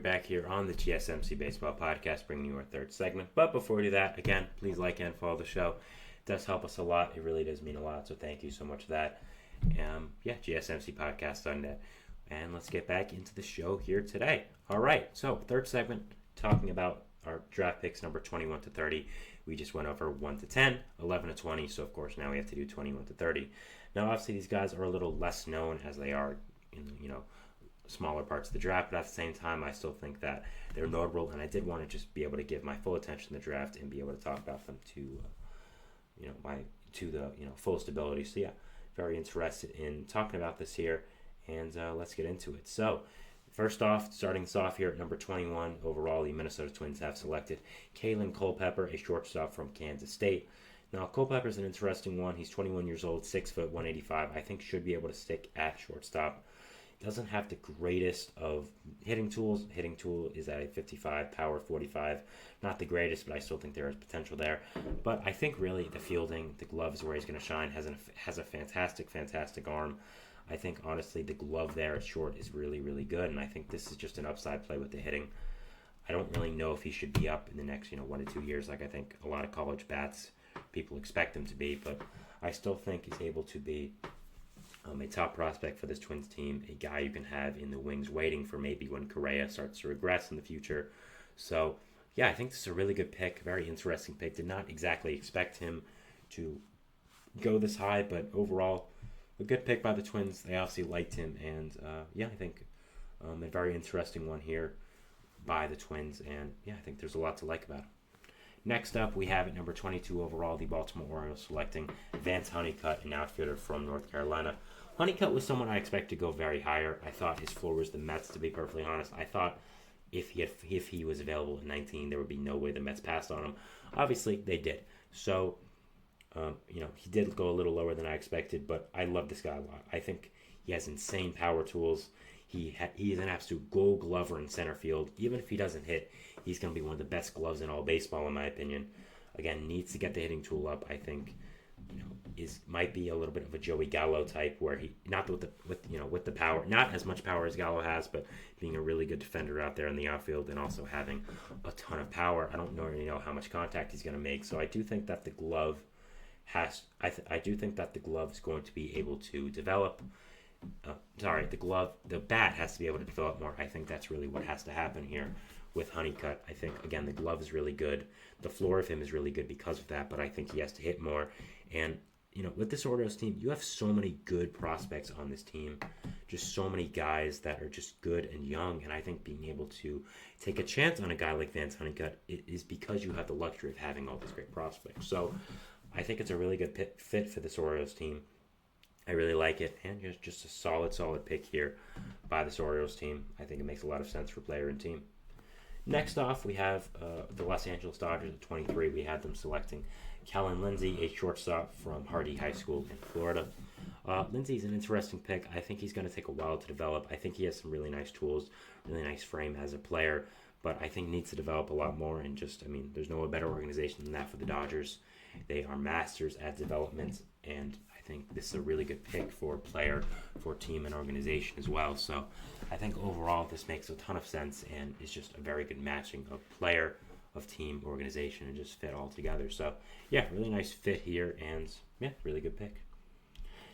back here on the GSMC Baseball Podcast, bringing you our third segment. But before we do that, again, please like and follow the show. It does help us a lot. It really does mean a lot, so thank you so much for that. GSMC Podcast on that. And let's get back into the show here today. All right, so third segment, talking about our draft picks, number 21 to 30. We just went over 1 to 10, 11 to 20, so of course now we have to do 21 to 30. Now, obviously, these guys are a little less known as they are in, smaller parts of the draft, but at the same time, I still think that they're notable, and I did want to just be able to give my full attention to the draft and be able to talk about them to the fullest ability. So yeah, very interested in talking about this here, and let's get into it. So first off, starting us off here at number 21 overall, the Minnesota Twins have selected Kalen Culpepper, a shortstop from Kansas State. Now, Culpepper's an interesting one. He's 21 years old, 6 foot, 185. I think should be able to stick at shortstop. Doesn't have the greatest of hitting tools. Hitting tool is at a 55, power 45. Not the greatest, but I still think there is potential there. But I think really the fielding, the glove is where he's going to shine. Has a fantastic arm. I think honestly the glove there at short is really, really good, and I think this is just an upside play with the hitting. I don't really know if he should be up in the next 1 to 2 years, like I think a lot of college bats people expect him to be, but I still think he's able to be a top prospect for this Twins team, a guy you can have in the wings waiting for maybe when Correa starts to regress in the future. So, yeah, I think this is a really good pick, very interesting pick. Did not exactly expect him to go this high, but overall, a good pick by the Twins. They obviously liked him, and I think a very interesting one here by the Twins, and I think there's a lot to like about him. Next up, we have at number 22 overall, the Baltimore Orioles selecting Vance Honeycutt, an outfielder from North Carolina. Honeycutt was someone I expect to go very higher. I thought his floor was the Mets, to be perfectly honest. I thought if he was available at 19, there would be no way the Mets passed on him. Obviously, they did. So, he did go a little lower than I expected, but I love this guy a lot. I think he has insane power tools. He is an absolute gold glover in center field. Even if he doesn't hit, he's going to be one of the best gloves in all baseball, in my opinion. Again, needs to get the hitting tool up. I think, might be a little bit of a Joey Gallo type, where he not with the power, not as much power as Gallo has, but being a really good defender out there in the outfield and also having a ton of power. I don't really know how much contact he's going to make, so I do think that the glove I do think that the glove is going to be able to develop. The bat has to be able to develop more. I think that's really what has to happen here with Honeycutt. I think, again, the glove is really good. The floor of him is really good because of that, but I think he has to hit more. And, with this Orioles team, you have so many good prospects on this team. Just so many guys that are just good and young. And I think being able to take a chance on a guy like Vance Honeycutt is because you have the luxury of having all these great prospects. So I think it's a really good fit for this Orioles team. I really like it, and just a solid pick here by this Orioles team. I think it makes a lot of sense for player and team. Next off, we have the Los Angeles Dodgers at 23. We had them selecting Kellen Lindsey, a shortstop from Hardy High School in Florida. Lindsey's an interesting pick. I think he's going to take a while to develop. I think he has some really nice tools, really nice frame as a player, but I think needs to develop a lot more. And there's no better organization than that for the Dodgers. They are masters at development, and I think this is a really good pick for player, for team, and organization as well. So I think overall this makes a ton of sense and is just a very good matching of player, of team, organization, and just fit all together. So really nice fit here, and really good pick.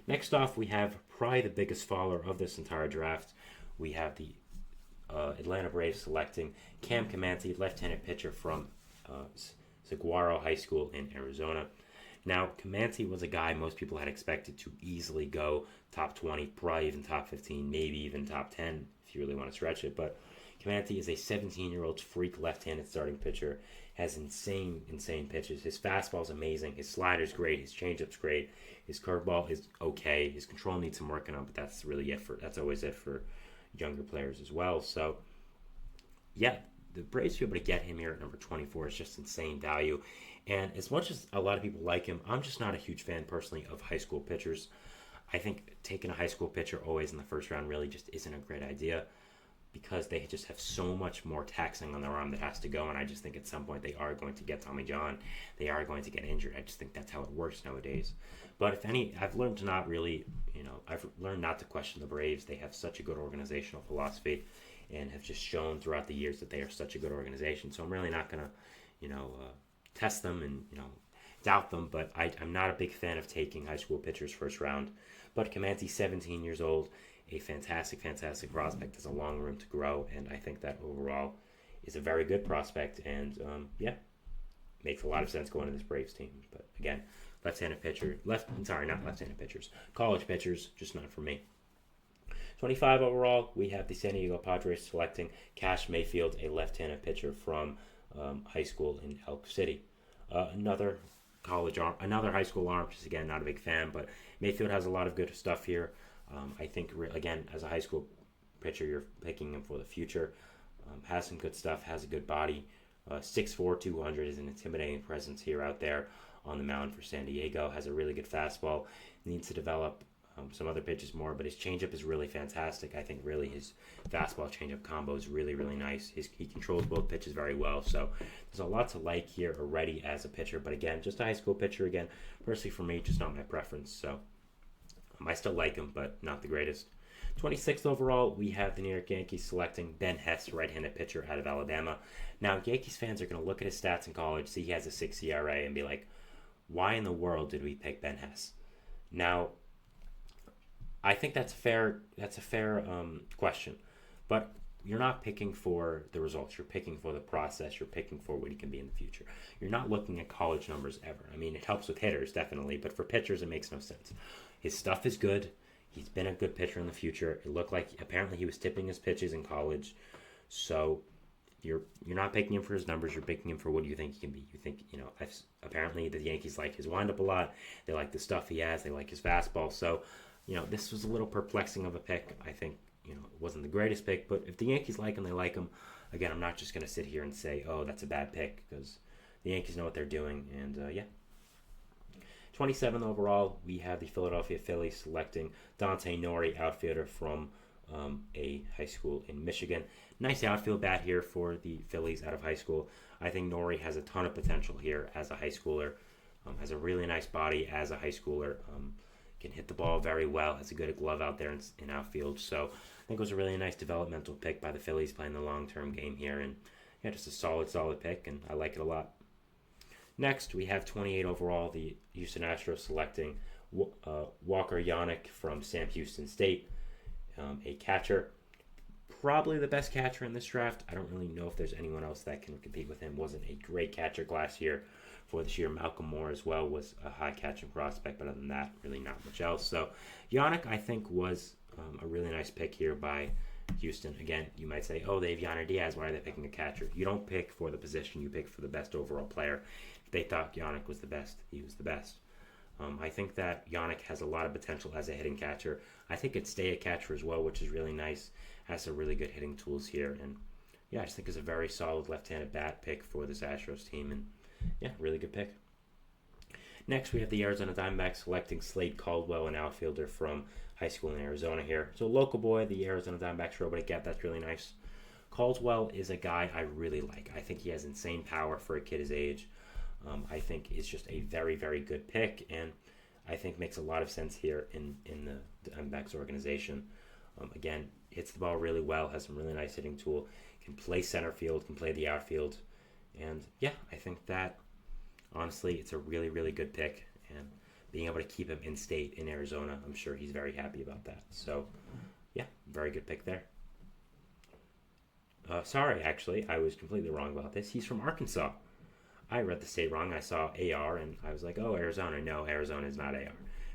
Next off, we have probably the biggest faller of this entire draft. We have the Atlanta Braves selecting Cam Comanche, left-handed pitcher from Saguaro High School in Arizona. Now, Comanche was a guy most people had expected to easily go top 20, probably even top 15, maybe even top 10 if you really want to stretch it. But Comanche is a 17-year-old freak left-handed starting pitcher, has insane pitches. His fastball is amazing. His slider's great. His changeup's great. His curveball is okay. His control needs some working on, but that's always it for younger players as well. So, the Braves to be able to get him here at number 24 is just insane value. And as much as a lot of people like him, I'm just not a huge fan personally of high school pitchers. I think taking a high school pitcher always in the first round really just isn't a great idea because they just have so much more taxing on their arm that has to go. And I just think at some point they are going to get Tommy John. They are going to get injured. I just think that's how it works nowadays. But I've learned to not to question the Braves. They have such a good organizational philosophy. and have just shown throughout the years that they are such a good organization. So I'm really not going to, test them and, doubt them, but I'm not a big fan of taking high school pitchers first round. But Comanche's 17 years old, a fantastic, fantastic prospect, has a long room to grow, and I think that overall is a very good prospect, and makes a lot of sense going to this Braves team. But again, left-handed pitcher, not left-handed pitchers, college pitchers, just not for me. 25 overall, we have the San Diego Padres selecting Cash Mayfield, a left-handed pitcher from high school in Elk City. Another high school arm, just again, not a big fan, but Mayfield has a lot of good stuff here. I think, again, as a high school pitcher, you're picking him for the future. Has some good stuff, has a good body. 6'4", 200 is an intimidating presence here out there on the mound for San Diego. Has a really good fastball. Needs to develop some other pitches more, but his changeup is really fantastic. I think really his fastball changeup combo is really, really nice. He controls both pitches very well, so there's a lot to like here already as a pitcher. But again, just a high school pitcher. Again, personally for me, just not my preference. So I still like him, but not the greatest. 26th overall, we have the New York Yankees selecting Ben Hess, right-handed pitcher out of Alabama. Now, Yankees fans are going to look at his stats in college, see he has a 6 ERA, and be like, why in the world did we pick Ben Hess? Now, I think that's a fair question, but you're not picking for the results. You're picking for the process. You're picking for what he can be in the future. You're not looking at college numbers ever. I mean, it helps with hitters, definitely, but for pitchers, it makes no sense. His stuff is good. He's been a good pitcher in the future. It looked like apparently he was tipping his pitches in college. So you're not picking him for his numbers. You're picking him for what you think he can be. You think, apparently the Yankees like his windup a lot. They like the stuff he has. They like his fastball. So, this was a little perplexing of a pick. I think, it wasn't the greatest pick, but if the Yankees like him, they like him. Again, I'm not just going to sit here and say, oh, that's a bad pick, because the Yankees know what they're doing, and 27th overall, we have the Philadelphia Phillies selecting Dante Nori, outfielder from a high school in Michigan. Nice outfield bat here for the Phillies out of high school. I think Nori has a ton of potential here as a high schooler. Has a really nice body as a high schooler. Can hit the ball very well. Has a good glove out there in outfield. So I think it was a really nice developmental pick by the Phillies playing the long-term game here. And just a solid pick, and I like it a lot. Next, we have 28 overall, the Houston Astros selecting Walker Yannick from Sam Houston State, a catcher. Probably the best catcher in this draft. I don't really know if there's anyone else that can compete with him. Wasn't a great catcher last year. For this year, Malcolm Moore as well was a high catching prospect, but other than that, really not much else. So Yannick, I think, was a really nice pick here by Houston. Again, you might say, oh, they have Yanner Diaz. Why are they picking a catcher? You don't pick for the position. You pick for the best overall player. If they thought Yannick was the best, he was the best. I think that Yannick has a lot of potential as a hitting catcher. I think it'd stay a catcher as well, which is really nice. Has some really good hitting tools here. And I just think it's a very solid left-handed bat pick for this Astros team. And really good pick. Next, we have the Arizona Diamondbacks selecting Slade Caldwell, an outfielder from high school in Arizona here. So local boy, the Arizona Diamondbacks were able to get. That's really nice. Caldwell is a guy I really like. I think he has insane power for a kid his age. I think is just a very, very good pick, and I think makes a lot of sense here in the Diamondbacks organization. Again, hits the ball really well, has some really nice hitting tool, can play center field, can play the outfield. And I think that honestly it's a really, really good pick, and being able to keep him in state in Arizona, I'm sure he's very happy about that. So very good pick there. Sorry, actually, I was completely wrong about this. He's from Arkansas. I read the state wrong. I saw AR and I was like, oh, Arizona. No, Arizona is not AR.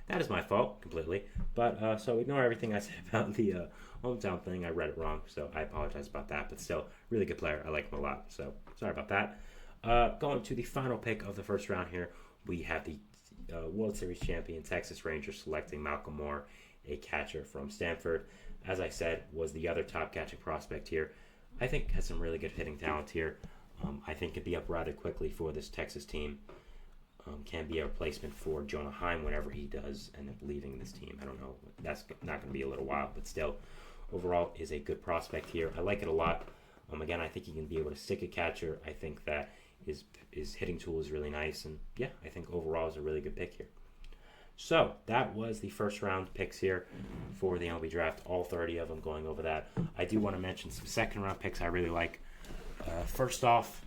That is my fault completely. But so ignore everything I said about the hometown thing. I read it wrong, so I apologize about that. But still, really good player. I like him a lot. So sorry about that. Going to the final pick of the first round here, we have the World Series champion Texas Rangers selecting Malcolm Moore, a catcher from Stanford. As I said, was the other top catching prospect here. I think has some really good hitting talent here. I think could be up rather quickly for this Texas team. Can be a replacement for Jonah Heim whenever he does end up leaving this team. I don't know. That's not going to be a little while, but still, overall is a good prospect here. I like it a lot. Again, I think he can be able to stick a catcher. I think that his hitting tool is really nice, and I think overall is a really good pick here. So that was the first round picks here for the MLB Draft, all 30 of them, going over that. I do want to mention some second round picks I really like. First off,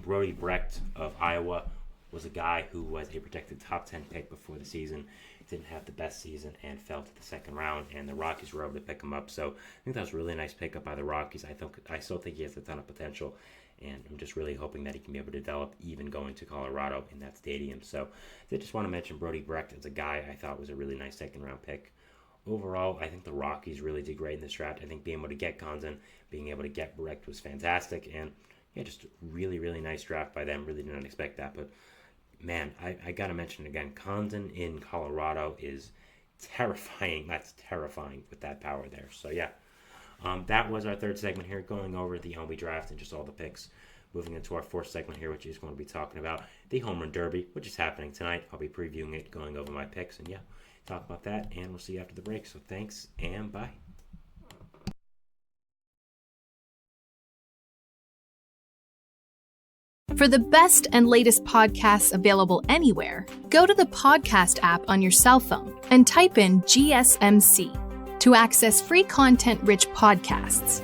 Brody Brecht of Iowa was a guy who was a projected top 10 pick before the season. Didn't have the best season and fell to the second round, and the Rockies were able to pick him up. So I think that was a really nice pickup by the Rockies. I still think he has a ton of potential, and I'm just really hoping that he can be able to develop even going to Colorado in that stadium. So I just want to mention Brody Brecht as a guy I thought was a really nice second round pick. Overall, I think the Rockies really did great in this draft. I think being able to get Condon, being able to get Brecht was fantastic, and yeah, just a really, really nice draft by them. Really did not expect that, but man, I got to mention again, Condon in Colorado is terrifying. That's terrifying with that power there. So yeah, that was our third segment here, going over the MLB Draft and just all the picks. Moving into our fourth segment here, which is going to be talking about the Home Run Derby, which is happening tonight. I'll be previewing it, going over my picks, and yeah, talk about that, and we'll see you after the break. So thanks, and bye. For the best and latest podcasts available anywhere, go to the podcast app on your cell phone and type in GSMC to access free content-rich podcasts.